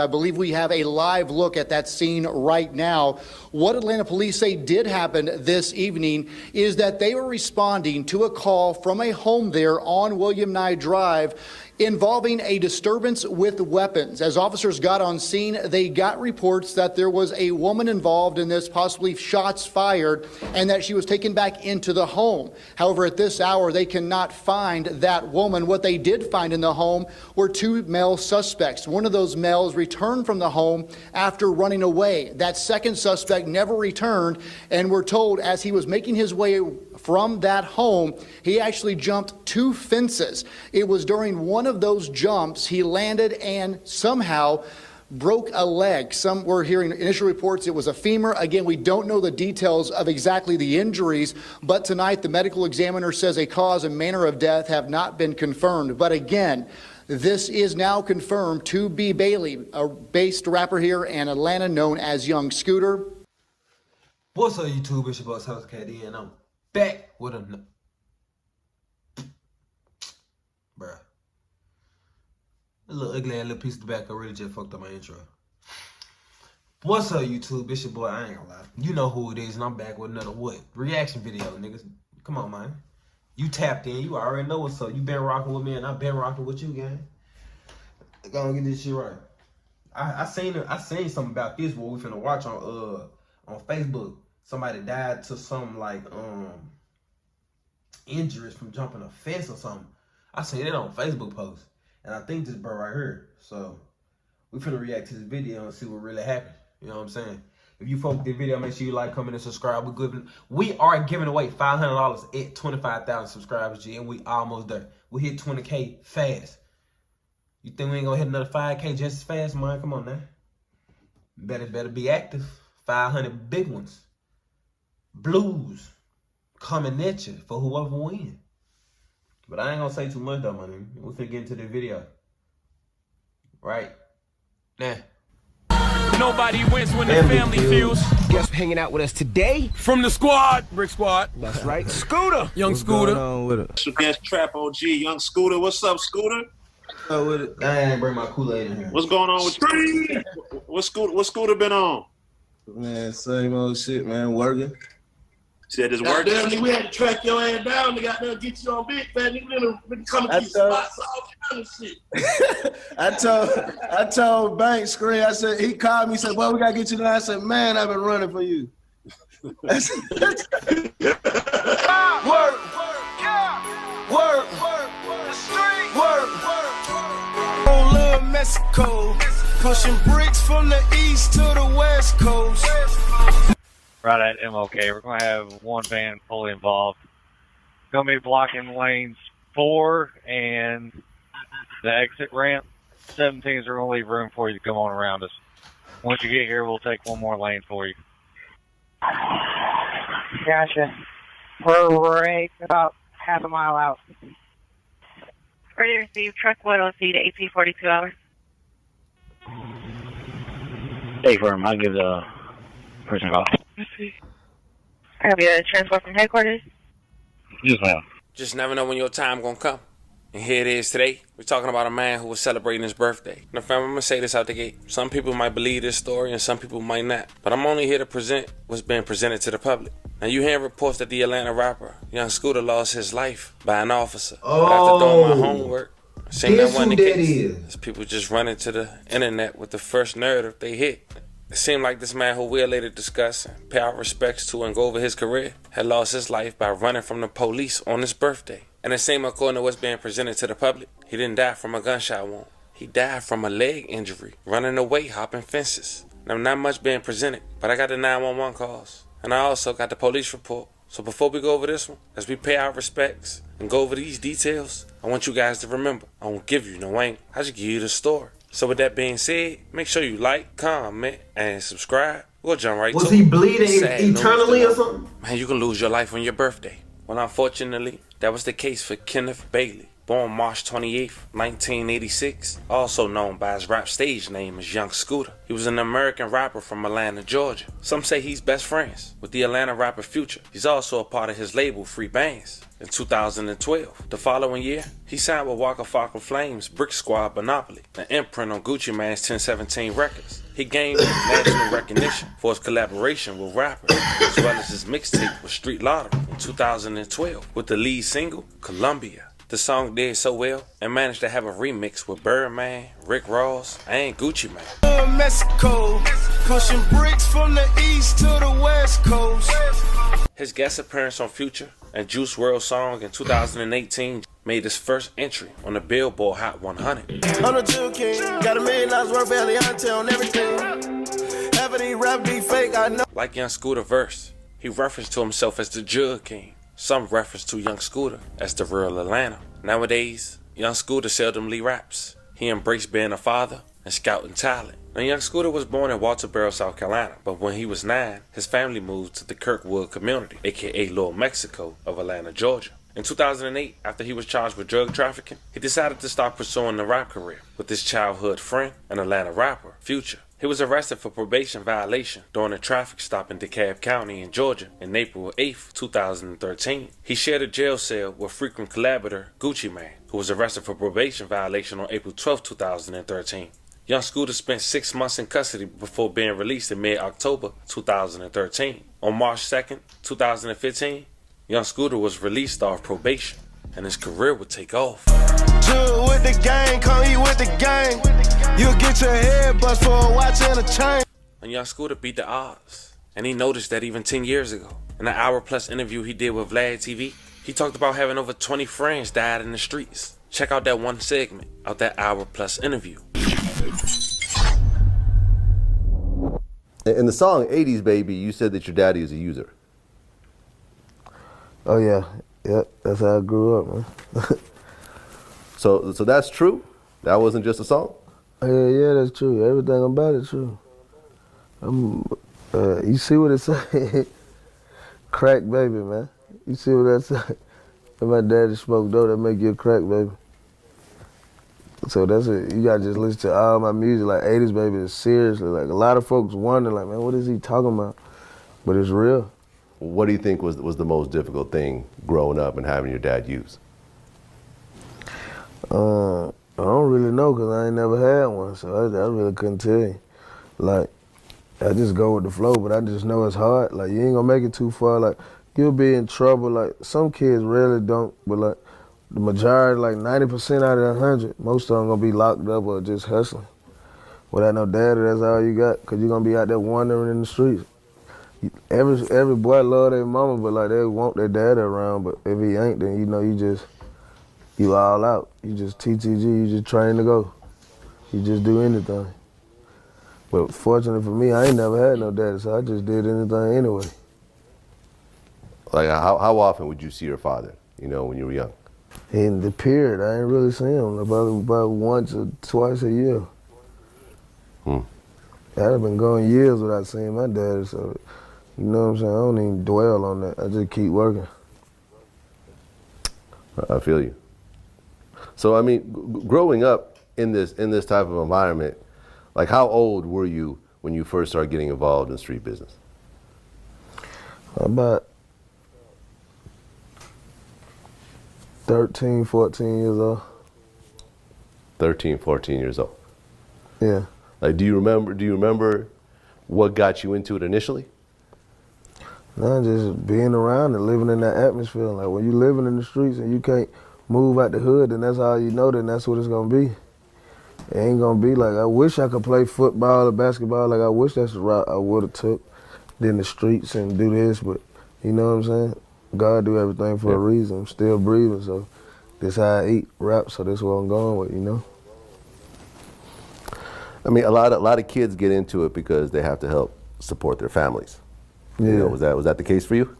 I believe we have a live look at that scene right now. What Atlanta police say did happen this evening is that they were responding to a call from a home there on William Nye Drive involving a disturbance with weapons. As officers got on scene, they got reports that there was a woman involved in this, possibly shots fired, and that she was taken back into the home. However, at this hour, they cannot find that woman. What they did find in the home were two male suspects. One of those males returned from the home after running away. That second suspect never returned, and we're told as he was making his way from that home, he actually jumped 2 fences. It was during one of those jumps he landed and somehow broke a leg. Some were hearing initial reports it was a femur. Again, we don't know the details of exactly the injuries, but tonight the medical examiner says a cause and manner of death have not been confirmed. But again, this is now confirmed to be Bailey, a based rapper here in Atlanta known as Young Scooter. What's up, YouTube? It's your boss, House KD, and I'm back with a... Bruh. A little ugly ass little piece of tobacco really just fucked up my intro. What's up, YouTube? It's your boy, I ain't gonna lie. You know who it is, and I'm back with another what? Reaction video, niggas. Come on, man. You tapped in, you already know what's up. You been rocking with me, and I've been rocking with you, gang. Gonna get this shit right. I seen something about this what we finna watch on Facebook. Somebody died to some like injuries from jumping a fence or something. I seen it on Facebook post. And I think this bro right here. So we finna react to this video and see what really happened. You know what I'm saying? If you folk this video, make sure you like, comment, and subscribe. We are giving away $500 at 25,000 subscribers, G, and we almost there. We hit 20K fast. You think we ain't gonna hit another 5K just as fast, man? Come on now. Better be active. 500 big ones. Blues coming at you for whoever wins. But I ain't gonna say too much though, my nigga. We're finna get into the video. Right? Nah. Nobody wins when the family feels. Guess hanging out with us today From the squad, Brick Squad. That's right, Scooter. Young Scooter. That's Trap OG, Young Scooter. What's up, Scooter? With it. I ain't bring my Kool-Aid in here. What's going on with you? What Scooter been on? Man, same old shit, man. Working. Said it's working. Damn, nigga, we had to track your ass down. Nigga, out there get you on big fat. Nigga, been coming to these spots all kind of shit. I told Bank Screen, I said, he called me, he said, well, we gotta get you there. I said, man, I've been running for you. Work, on Little Mexico, pushing bricks from the east to the west coast. Right at MOK, we're going to have one van fully involved. Going to be blocking lanes 4 and the exit ramp. 17s are going to leave room for you to come on around us. Once you get here, we'll take one more lane for you. Gotcha. We're right about half a mile out. Ready to receive truck 102 to AP 42 hours. Hey, firm, I'll give the person a call. I have you transport from headquarters. Yes, ma'am. Just never know when your time gonna come. And here it is today. We're talking about a man who was celebrating his birthday. Now, fam, I'm gonna say this out the gate. Some people might believe this story and some people might not. But I'm only here to present what's being presented to the public. Now, you hear reports that the Atlanta rapper Young Scooter lost his life by an officer. Oh, but after doing my homework, I seen that wasn't the case. Is. People just running to the internet with the first narrative they hit. It seemed like this man, who we'll later discuss and pay our respects to and go over his career, had lost his life by running from the police on his birthday. And it seemed, according to what's being presented to the public, he didn't die from a gunshot wound. He died from a leg injury, running away, hopping fences. Now, not much being presented, but I got the 911 calls. And I also got the police report. So before we go over this one, as we pay our respects and go over these details, I want you guys to remember, I won't give you no angle. I just give you the story. So with that being said, make sure you like, comment, and subscribe. We'll jump right to it. Was he bleeding eternally or something? Man, you can lose your life on your birthday. Well, unfortunately, that was the case for Kenneth Bailey, born March 28, 1986, also known by his rap stage name as Young Scooter. He was an American rapper from Atlanta, Georgia. Some say he's best friends with the Atlanta rapper Future. He's also a part of his label Free Bands. In 2012, the following year, he signed with Waka Flocka Flame's Brick Squad Monopoly, an imprint on Gucci Mane's 1017 Records. He gained national recognition for his collaboration with rappers, as well as his mixtape with Street Lottery in 2012 with the lead single, Columbia. The song did so well and managed to have a remix with Birdman, Rick Ross, and Gucci Mane. Mexico, pushing bricks from the east to the west coast. His guest appearance on Future and Juice WRLD's song in 2018 made his first entry on the Billboard Hot 100. I'm a Jew king, got $1 million worth of Eliante on everything. Having these rap be fake, I know. Like Young Scooter verse, he referenced to himself as the Jug King. Some reference to Young Scooter as the real Atlanta. Nowadays, Young Scooter seldomly raps. He embraced being a father and scouting talent. Now, Young Scooter was born in Walterboro, South Carolina, but when he was 9, his family moved to the Kirkwood community, aka Little Mexico of Atlanta, Georgia. In 2008, after he was charged with drug trafficking, he decided to start pursuing the rap career with his childhood friend and Atlanta rapper, Future. He was arrested for probation violation during a traffic stop in DeKalb County in Georgia in April 8, 2013. He shared a jail cell with frequent collaborator Gucci Mane, who was arrested for probation violation on April 12, 2013. Young Scooter spent 6 months in custody before being released in mid-October 2013. On March 2, 2015, Young Scooter was released off probation, and his career would take off. Jug with the gang, come eat with the gang. You'll get your head bust for a watch and a chain. And Young Scooter beat the odds, and he noticed that even 10 years ago. In an hour-plus interview he did with Vlad TV, he talked about having over 20 friends died in the streets. Check out that one segment of that hour-plus interview. In the song 80s Baby, you said that your daddy is a user. Oh yeah, yep. That's how I grew up, man. So that's true? That wasn't just a song? Yeah, that's true. Everything about it true. You see what it say? Crack baby, man. You see what that say? If my daddy smoked dope, that make you a crack baby. So that's it. You gotta just listen to all my music, like 80s Baby is seriously. Like a lot of folks wonder, like, man, what is he talking about? But it's real. What do you think was the most difficult thing growing up and having your dad use? I don't really know because I ain't never had one, so I really couldn't tell you. Like, I just go with the flow, but I just know it's hard. Like, you ain't gonna make it too far. Like, you'll be in trouble. Like, some kids really don't, but like, the majority, like 90% out of 100, most of them gonna be locked up or just hustling. Without no daddy, that's all you got, because you're gonna be out there wandering in the streets. Every boy love their mama, but like they want their daddy around, but if he ain't, then you know you all out. You just TTG, you just train to go. You just do anything. But fortunately for me, I ain't never had no daddy, so I just did anything anyway. Like how often would you see your father, when you were young? In the period, I ain't really seen him, about once or twice a year. I've been going years without seeing my daddy, so you know what I'm saying? I don't even dwell on that. I just keep working. I feel you. So I mean, growing up in this type of environment, like how old were you when you first started getting involved in street business? About 13, 14 years old. 13, 14 years old. Yeah. Like, do you remember what got you into it initially? No, just being around and living in that atmosphere. Like, when you living in the streets and you can't move out the hood, then that's all you know, then that's what it's gonna be. It ain't gonna be like, I wish I could play football or basketball. Like, I wish that's the route I would've took, than the streets and do this, but you know what I'm saying? God do everything for a reason. I'm still breathing, so this how I eat, rap, so that's what I'm going with, I mean, a lot of kids get into it because they have to help support their families. Yeah. Was that the case for you?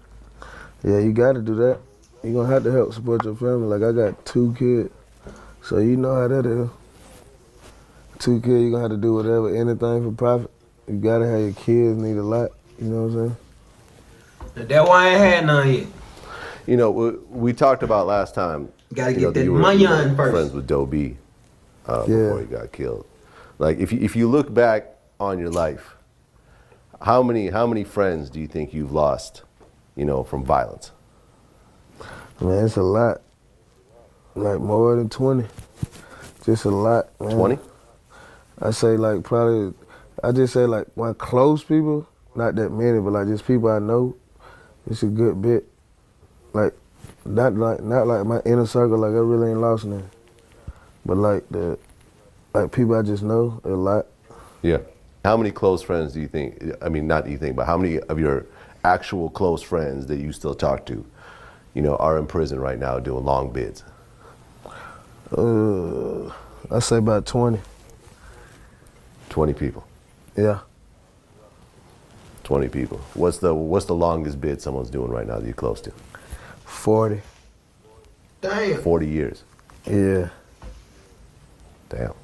Yeah, you got to do that. You're going to have to help support your family. Like, I got 2 kids, so you know how that is. 2 kids, you're going to have to do whatever, anything for profit. You got to have your kids need a lot, you know what I'm saying? That why I ain't had none yet. We talked about last time Gotta You know, get that you were money on friends first. with Doe B before he got killed. Like, if you look back on your life, how many friends do you think you've lost, you know, from violence? Man, it's a lot. Like more than 20. Just a lot, man. 20? I say like probably, I just say like one close people, not that many, but like just people I know. It's a good bit. Like not like my inner circle, like I really ain't lost none. But like people I just know, a lot. Yeah. How many close friends do you think, I mean, not do you think, but how many of your actual close friends that you still talk to, you know, are in prison right now doing long bids? I say about 20. 20 people. Yeah. 20 people. What's the longest bid someone's doing right now that you're close to? 40. Damn. 40 years. Yeah. Damn.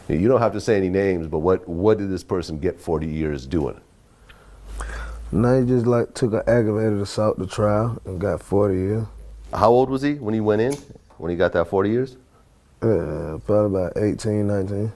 You don't have to say any names, but what did this person get 40 years doing? No, he just like took an aggravated assault to trial and got 40 years. How old was he when he went in? When he got that 40 years? Probably about 18, 19.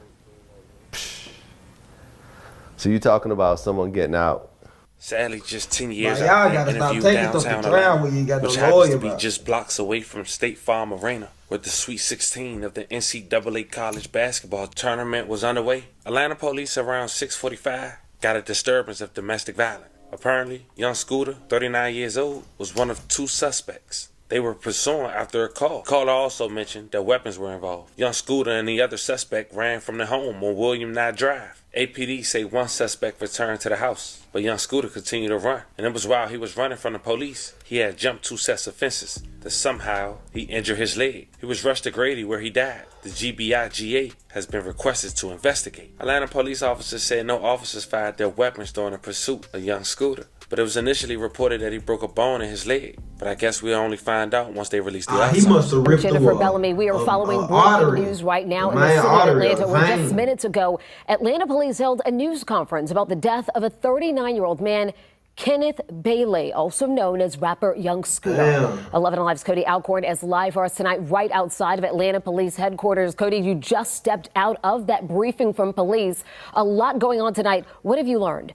So you're talking about someone getting out. Sadly, just 10 years Y'all after gotta the stop interview taking stuff to downtown trial Atlanta, when you got which no happens lawyer to be about it. just blocks away from State Farm Arena, where the Sweet 16 of the NCAA college basketball tournament was underway. Atlanta police around 6:45 got a disturbance of domestic violence. Apparently, young Scooter, 39 years old, was one of two suspects. They were pursuing after a call. The caller also mentioned that weapons were involved. Young Scooter and the other suspect ran from the home on William Nye Drive. APD say one suspect returned to the house, but young Scooter continued to run. And it was while he was running from the police, he had jumped 2 sets of fences, that somehow he injured his leg. He was rushed to Grady where he died. The GBI-GA has been requested to investigate. Atlanta police officers said no officers fired their weapons during the pursuit of young Scooter, but it was initially reported that he broke a bone in his leg. But I guess we'll only find out once they release the He must have ripped Jennifer Bellamy, we are following breaking news right now in the city of Atlanta, where just minutes ago, Atlanta police held a news conference about the death of a 39-year-old man, Kenneth Bailey, also known as Rapper Young Scooter. Damn. 11 Alive's Cody Alcorn is live for us tonight right outside of Atlanta Police Headquarters. Cody, you just stepped out of that briefing from police. A lot going on tonight. What have you learned?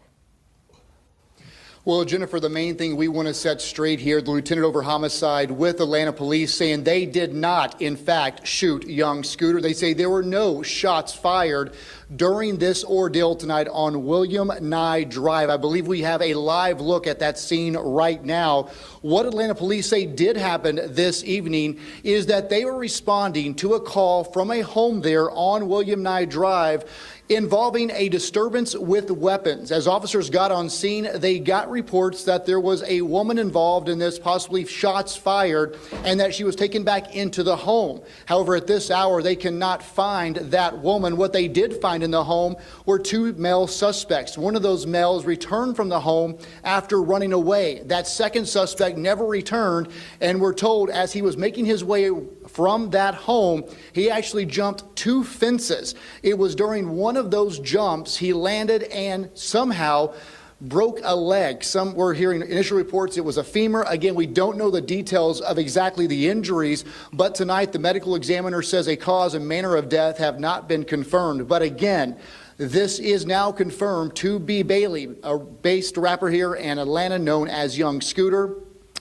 Well, Jennifer, the main thing we want to set straight here, the lieutenant over homicide with Atlanta police saying they did not, in fact, shoot young Scooter. They say there were no shots fired during this ordeal tonight on William Nye Drive. I believe we have a live look at that scene right now. What Atlanta police say did happen this evening is that they were responding to a call from a home there on William Nye Drive involving a disturbance with weapons. As officers got on scene, they got reports that there was a woman involved in this, possibly shots fired, and that she was taken back into the home. However, at this hour, they cannot find that woman. What they did find in the home were 2 male suspects. One of those males returned from the home after running away. That second suspect never returned, and we're told as he was making his way from that home, he actually jumped 2 fences. It was during one of those jumps he landed and somehow broke a leg. Some were hearing initial reports it was a femur. Again, we don't know the details of exactly the injuries, but tonight the medical examiner says a cause and manner of death have not been confirmed. But again, this is now confirmed to be Bailey, a based rapper here in Atlanta known as Young Scooter.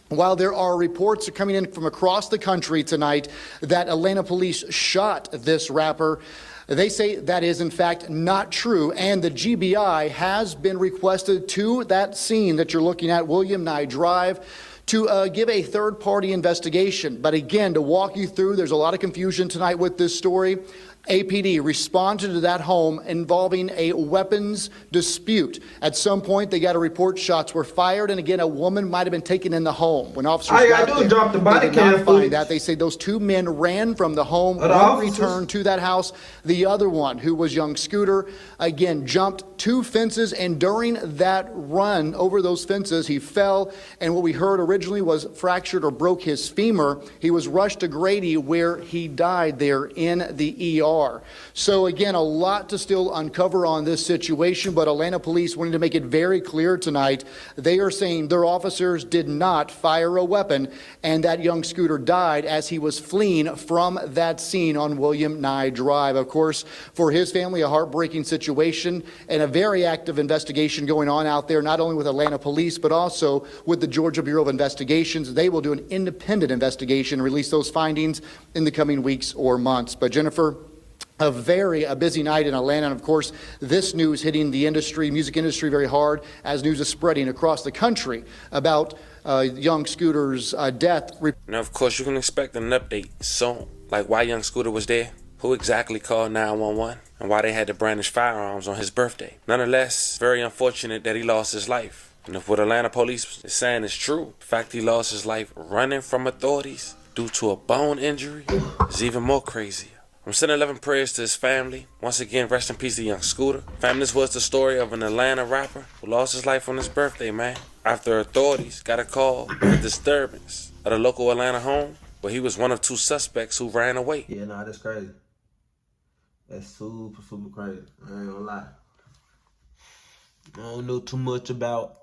While there are reports coming in from across the country tonight that Atlanta police shot this rapper, they say that is in fact not true, and the GBI has been requested to that scene that you're looking at, William Nye Drive, to give a third-party investigation. But again, to walk you through, there's a lot of confusion tonight with this story. APD responded to that home involving a weapons dispute. At some point, they got a report shots were fired, and again, a woman might have been taken in the home. When officers got there, drop the body they did not cam find that. They say those 2 men ran from the home. One returned to that house. The other one, who was Young Scooter, again jumped 2 fences, and during that run over those fences, he fell, and what we heard originally was fractured or broke his femur. He was rushed to Grady, where he died there in the ER. car. So again, a lot to still uncover on this situation, but Atlanta police wanted to make it very clear tonight. They are saying their officers did not fire a weapon, and that young Scooter died as he was fleeing from that scene on William Nye Drive. Of course, for his family, a heartbreaking situation and a very active investigation going on out there, not only with Atlanta police, but also with the Georgia Bureau of Investigations. They will do an independent investigation and release those findings in the coming weeks or months. But Jennifer, a busy night in Atlanta, and of course, this news hitting the music industry very hard as news is spreading across the country about young Scooter's death. Now, of course, you can expect an update soon, like why young Scooter was there, who exactly called 911, and why they had to brandish firearms on his birthday. Nonetheless, very unfortunate that he lost his life. And if what Atlanta police is saying is true, the fact he lost his life running from authorities due to a bone injury is even more crazy. I'm sending 11 prayers to his family. Once again, rest in peace to young Scooter. Fam, this was the story of an Atlanta rapper who lost his life on his birthday, man, after authorities got a call of a disturbance at a local Atlanta home where he was one of 2 suspects who ran away. Yeah, nah, that's crazy. That's super, super crazy. I ain't gonna lie. I don't know too much about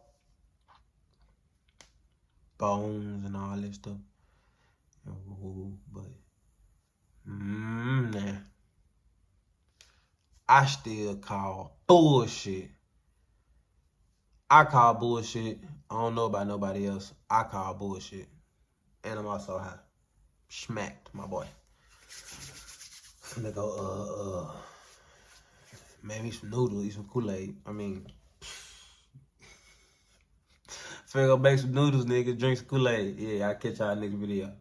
bones and all that stuff. But, nah. I still call bullshit. I call bullshit. I don't know about nobody else. I call bullshit. And I'm also high. Smacked, my boy. Finna go, maybe some noodles, eat some Kool-Aid. I mean, finna go make some noodles, nigga, drink some Kool-Aid. Yeah, I'll catch y'all next video.